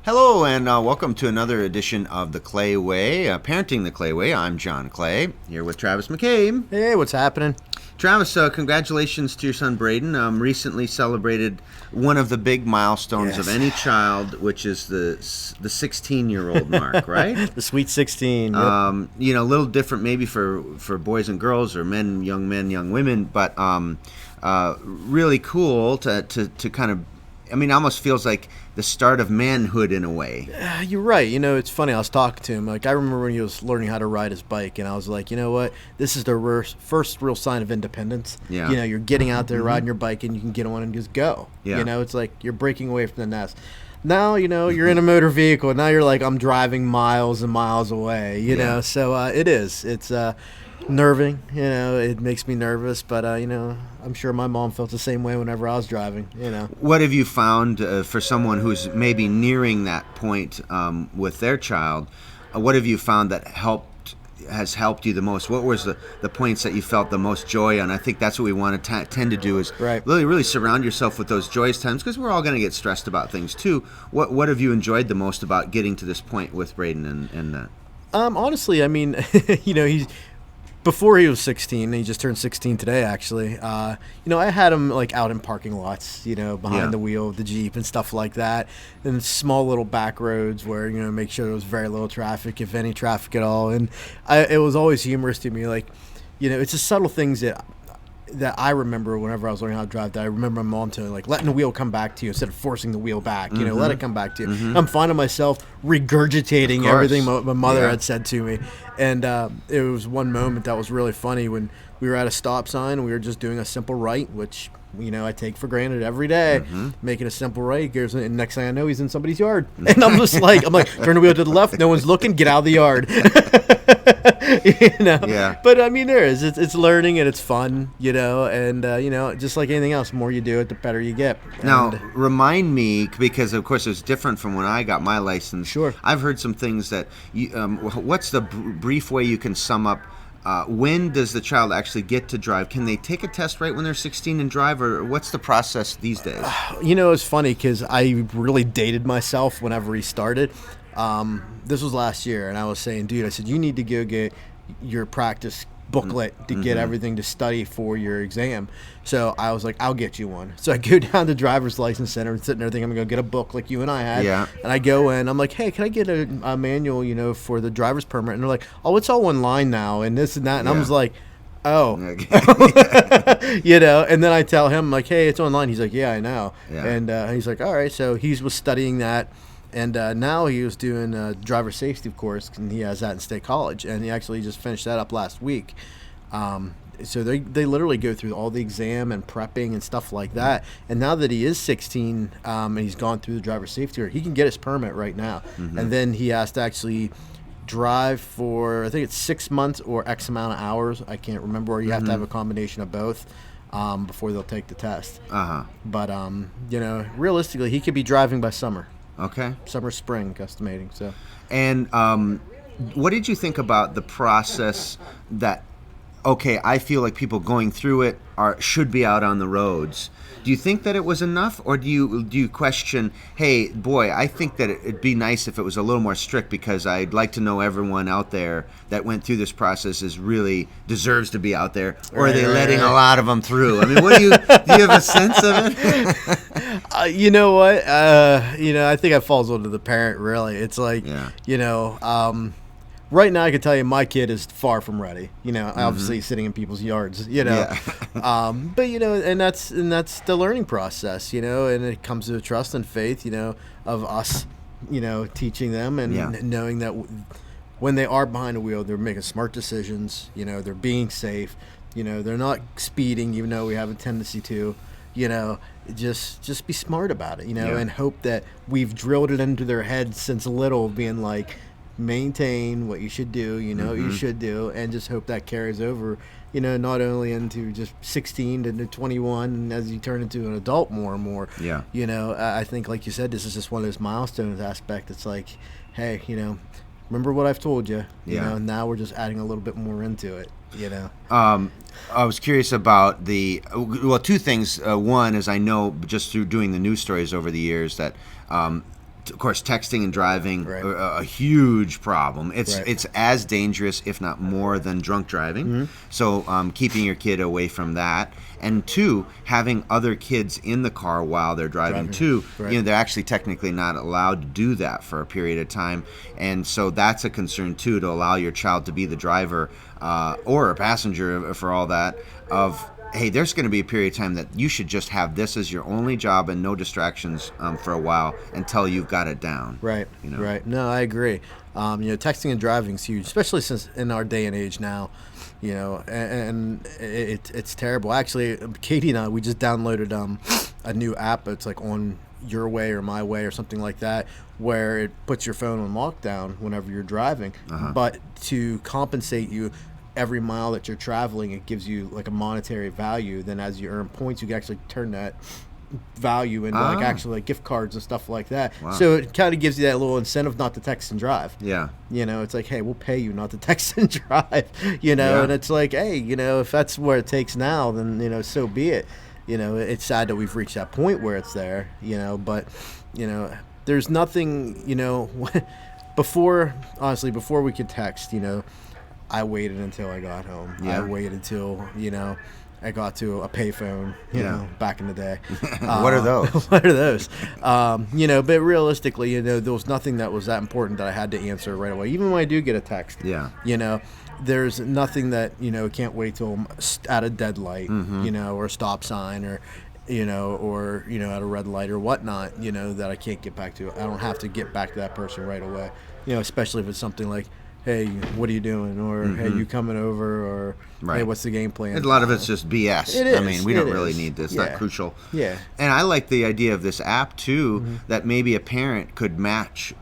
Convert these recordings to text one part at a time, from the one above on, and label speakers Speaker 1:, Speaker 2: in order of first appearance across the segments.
Speaker 1: Hello and welcome to another edition of The Clay Way, Parenting the Clay Way. I'm John Clay, here with Travis McCabe.
Speaker 2: Hey, what's happening?
Speaker 1: Travis, congratulations to your son Braden. Recently celebrated one of the big milestones of any child, which is the 16-year-old mark, right?
Speaker 2: The Sweet 16. Yep.
Speaker 1: A little different maybe for boys and girls or men, young women, but really cool to kind of, almost feels like the start of manhood in a way.
Speaker 2: You're right. It's funny. I was talking to him. I remember when he was learning how to ride his bike, and I was like, you know what? This is the first real sign of independence.
Speaker 1: Yeah.
Speaker 2: You're getting out there riding your bike, and you can get on and just go.
Speaker 1: Yeah.
Speaker 2: It's like you're breaking away from the nest. Now, you're in a motor vehicle. Now you're like, I'm driving miles and miles away,
Speaker 1: Yeah.
Speaker 2: So it is. It's nerving. It makes me nervous, but, I'm sure my mom felt the same way whenever I was driving,
Speaker 1: What have you found for someone who's maybe nearing that point with their child? What have you found that has helped you the most? What was the points that you felt the most joy on? I think that's what we want to tend to do is really surround yourself with those joyous times, because we're all going to get stressed about things too. What have you enjoyed the most about getting to this point with Braden and that?
Speaker 2: Honestly, he's before he was 16, he just turned 16 today, actually. I had him like out in parking lots, behind the wheel of the Jeep and stuff like that, and small little back roads where make sure there was very little traffic, if any traffic at all. And it was always humorous to me, like, it's the subtle things that I remember whenever I was learning how to drive, that I remember my mom telling me, like, letting the wheel come back to you instead of forcing the wheel back, let it come back to you.
Speaker 1: Mm-hmm.
Speaker 2: I'm finding myself regurgitating everything my mother had said to me. And it was one moment that was really funny when we were at a stop sign and we were just doing a simple right, which, I take for granted every day, making a simple right. And next thing I know, he's in somebody's yard. And I'm turn the wheel to the left, no one's looking, get out of the yard.
Speaker 1: Yeah.
Speaker 2: But there is. It's learning and it's fun, and just like anything else, the more you do it, the better you get.
Speaker 1: Now, remind me, because of course it's different from when I got my license.
Speaker 2: Sure.
Speaker 1: I've heard some things that what's the brief way you can sum up when does the child actually get to drive? Can they take a test right when they're 16 and drive, or what's the process these days?
Speaker 2: It's funny because I really dated myself whenever he started. This was last year, and I was saying, dude, I said, you need to go get your practice booklet to get everything to study for your exam. So I was like, I'll get you one. So I go down to driver's license center and sitting there thinking I'm going to go get a book like you and I had.
Speaker 1: Yeah.
Speaker 2: And I go in, I'm like, hey, can I get a manual, for the driver's permit? And they're like, oh, it's all online now and this and that. And I was like, oh, and then I tell him, like, hey, it's online. He's like, yeah, I know.
Speaker 1: Yeah.
Speaker 2: And he's like, all right. So he was studying that. And now he was doing driver safety course, and he has that in State College. And he actually just finished that up last week. So they literally go through all the exam and prepping and stuff like that. And now that he is 16 and he's gone through the driver safety course, he can get his permit right now. And then he has to actually drive for, I think it's 6 months or X amount of hours. I can't remember. Or you have to have a combination of both before they'll take the test. But, realistically, he could be driving by summer.
Speaker 1: Okay.
Speaker 2: Summer, spring, guesstimating. So.
Speaker 1: And what did you think about the process that, okay, I feel like people going through it should be out on the roads. Do you think that it was enough, or do you question, hey, boy, I think that it'd be nice if it was a little more strict, because I'd like to know everyone out there that went through this process really deserves to be out there, or are they letting a lot of them through? What do you have a sense of it?
Speaker 2: You know what? I think it falls onto the parent, really. It's like, right now I can tell you my kid is far from ready. Obviously sitting in people's yards.
Speaker 1: Yeah.
Speaker 2: But and that's the learning process. And it comes to trust and faith. Of us, teaching them and knowing that when they are behind the wheel, they're making smart decisions. They're being safe. They're not speeding, even though we have a tendency to. Just be smart about it. And hope that we've drilled it into their heads since little, being like, maintain what you should do, what you should do, and just hope that carries over, not only into just 16 to 21 as you turn into an adult more and more.
Speaker 1: Yeah.
Speaker 2: I think, like you said, this is just one of those milestones aspect. It's like, hey, remember what I've told you, and now we're just adding a little bit more into it,
Speaker 1: I was curious about two things. One is, I know just through doing the news stories over the years that of course, texting and driving
Speaker 2: Right.
Speaker 1: a huge problem. It's
Speaker 2: Right.
Speaker 1: it's as dangerous, if not more, than drunk driving.
Speaker 2: Mm-hmm.
Speaker 1: So keeping your kid away from that, and two, having other kids in the car while they're driving too.
Speaker 2: Right.
Speaker 1: They're actually technically not allowed to do that for a period of time, and so that's a concern too, to allow your child to be the driver or a passenger for all that of. Hey, there's going to be a period of time that you should just have this as your only job and no distractions for a while until you've got it down.
Speaker 2: Right. Right. No, I agree. Texting and driving is huge, especially since in our day and age now. And it's terrible. Actually, Katie and I, we just downloaded a new app. It's like On Your Way or My Way or something like that, where it puts your phone on lockdown whenever you're driving. But to compensate you, every mile that you're traveling, it gives you like a monetary value. Then as you earn points, you can actually turn that value into like actually like gift cards and stuff like that.
Speaker 1: Wow.
Speaker 2: So it kind of gives you that little incentive not to text and drive.
Speaker 1: Yeah.
Speaker 2: It's like, hey, we'll pay you not to text and drive.
Speaker 1: Yeah.
Speaker 2: And it's like, hey, if that's where it takes now, then so be it. It's sad that we've reached that point where it's there. But there's nothing. Before we could text, I waited until I got home.
Speaker 1: Yeah.
Speaker 2: I waited till, I got to a payphone, back in the day.
Speaker 1: What are those?
Speaker 2: What are those? But realistically, there was nothing that was that important that I had to answer right away. Even when I do get a text, there's nothing that, can't wait till I'm at a dead light, or a stop sign or at a red light or whatnot, that I can't get back to. I don't have to get back to that person right away, especially if it's something like, hey, what are you doing? Or, hey, you coming over? Or,
Speaker 1: Right.
Speaker 2: hey, what's the game plan?
Speaker 1: And a lot of it's just BS.
Speaker 2: It is.
Speaker 1: I mean, we don't
Speaker 2: It
Speaker 1: really
Speaker 2: is.
Speaker 1: need this. It's
Speaker 2: Yeah.
Speaker 1: not crucial.
Speaker 2: Yeah.
Speaker 1: And I like the idea of this app too, that maybe a parent could match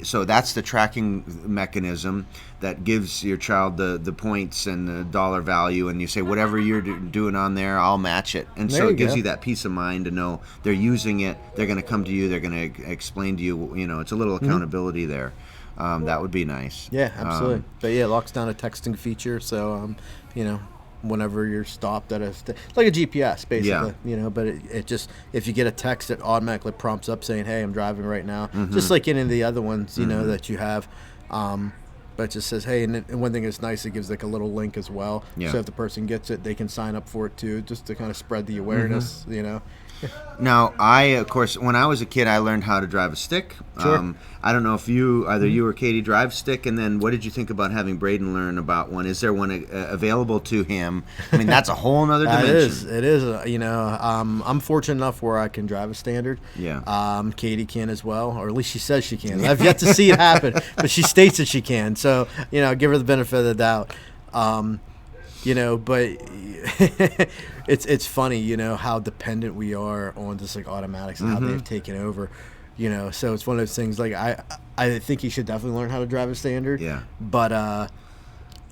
Speaker 1: so that's the tracking mechanism that gives your child the points and the dollar value, and you say whatever you're doing on there, I'll match it. And
Speaker 2: There
Speaker 1: so
Speaker 2: you
Speaker 1: it gives
Speaker 2: go.
Speaker 1: you that peace of mind to know they're using it, they're going to come to you, they're going to explain to you, it's a little accountability there. That would be nice.
Speaker 2: Yeah, absolutely. But yeah, it locks down a texting feature, so whenever you're stopped at like a GPS basically, but it just, if you get a text, it automatically prompts up saying, hey, I'm driving right now, just like any of the other ones that you have. But it just says, hey, and one thing that's nice, it gives like a little link as well.
Speaker 1: Yeah.
Speaker 2: So if the person gets it, they can sign up for it too, just to kind of spread the awareness,
Speaker 1: Now, of course, when I was a kid, I learned how to drive a stick.
Speaker 2: Sure.
Speaker 1: I don't know if either you or Katie drive stick, and then what did you think about having Braden learn about one? Is there one available to him? I mean, that's a whole nother dimension.
Speaker 2: It is. I'm fortunate enough where I can drive a standard.
Speaker 1: Yeah.
Speaker 2: Katie can as well, or at least she says she can. I've yet to see it happen, but she states that she can. So, give her the benefit of the doubt. But it's funny, how dependent we are on just like automatics and how they've taken over. So it's one of those things, like I think he should definitely learn how to drive a standard.
Speaker 1: Yeah.
Speaker 2: But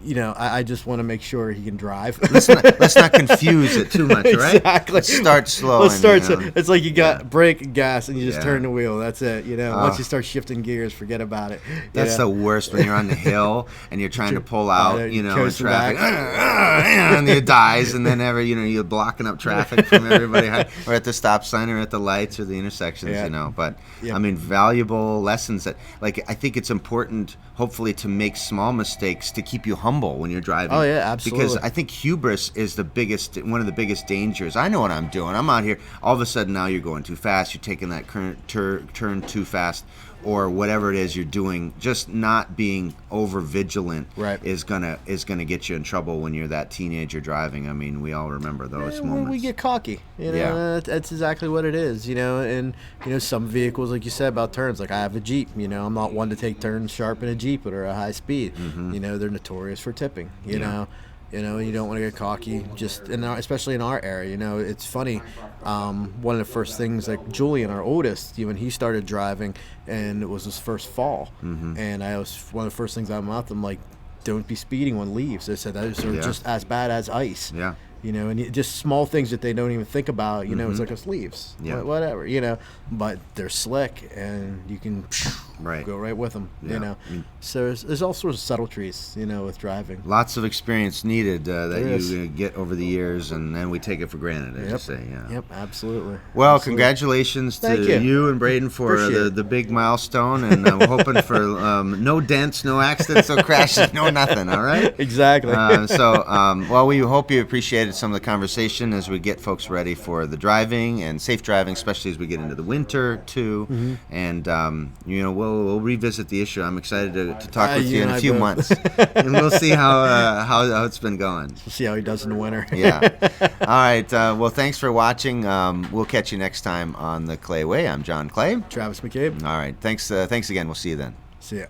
Speaker 2: I just want to make sure he can drive.
Speaker 1: Let's not confuse it too much, right?
Speaker 2: Exactly.
Speaker 1: Let's start slow.
Speaker 2: Let's start. It's like you got brake and gas, and you just
Speaker 1: Yeah.
Speaker 2: turn the wheel. That's it. Once you start shifting gears, forget about it.
Speaker 1: That's the worst when you're on the hill and you're trying to pull out, in
Speaker 2: coasting
Speaker 1: traffic, and it dies, and then you're blocking up traffic from everybody, or at the stop sign, or at the lights, or the intersections,
Speaker 2: Yeah.
Speaker 1: But
Speaker 2: Yep.
Speaker 1: I mean, valuable lessons that, like, I think it's important, hopefully, to make small mistakes to keep you humble when you're driving.
Speaker 2: Oh, yeah, absolutely.
Speaker 1: Because I think hubris is one of the biggest dangers. I know what I'm doing. I'm out here. All of a sudden, now you're going too fast. You're taking that current turn too fast, or whatever it is you're doing. Just not being over vigilant is gonna get you in trouble when you're that teenager driving. I mean, we all remember those moments.
Speaker 2: We get cocky.
Speaker 1: Yeah.
Speaker 2: That's exactly what it is. And some vehicles, like you said about turns, like I have a Jeep. I'm not one to take turns sharp in a Jeep or a high speed. They're notorious for tipping. You don't want to get cocky, especially in our area. It's funny. One of the first things, like Julian, our oldest, when he started driving, and it was his first fall, and one of the first things I'm out, I'm like, don't be speeding on leaves. They said those are just as bad as ice.
Speaker 1: Yeah.
Speaker 2: You know, and just small things that they don't even think about. You know, it's like sleeves,
Speaker 1: Yeah.
Speaker 2: whatever. You know, but they're slick, and you can
Speaker 1: Right.
Speaker 2: go right with them.
Speaker 1: Yeah.
Speaker 2: You know, so there's all sorts of subtleties. You know, with driving.
Speaker 1: Lots of experience needed that
Speaker 2: There is.
Speaker 1: you get over the years, and then we take it for granted, as you
Speaker 2: Yep.
Speaker 1: say. Yeah.
Speaker 2: Yep. Absolutely.
Speaker 1: Well,
Speaker 2: Absolutely.
Speaker 1: congratulations to
Speaker 2: Thank you.
Speaker 1: and Braden for
Speaker 2: Appreciate
Speaker 1: the big milestone, and we're hoping for no dents, no accidents, no crashes, no nothing. All right.
Speaker 2: Exactly.
Speaker 1: Well, we hope you appreciated some of the conversation as we get folks ready for the driving and safe driving, especially as we get into the winter too.
Speaker 2: Mm-hmm.
Speaker 1: And we'll revisit the issue. I'm excited to talk with you in
Speaker 2: and
Speaker 1: a
Speaker 2: I
Speaker 1: few
Speaker 2: both.
Speaker 1: months, and we'll see how it's been going.
Speaker 2: We'll see how he does in the winter.
Speaker 1: Yeah. All right. Well, thanks for watching. We'll catch you next time on the Clay Way. I'm John Clay.
Speaker 2: Travis McCabe.
Speaker 1: All right. Thanks again. We'll see you then.
Speaker 2: See ya.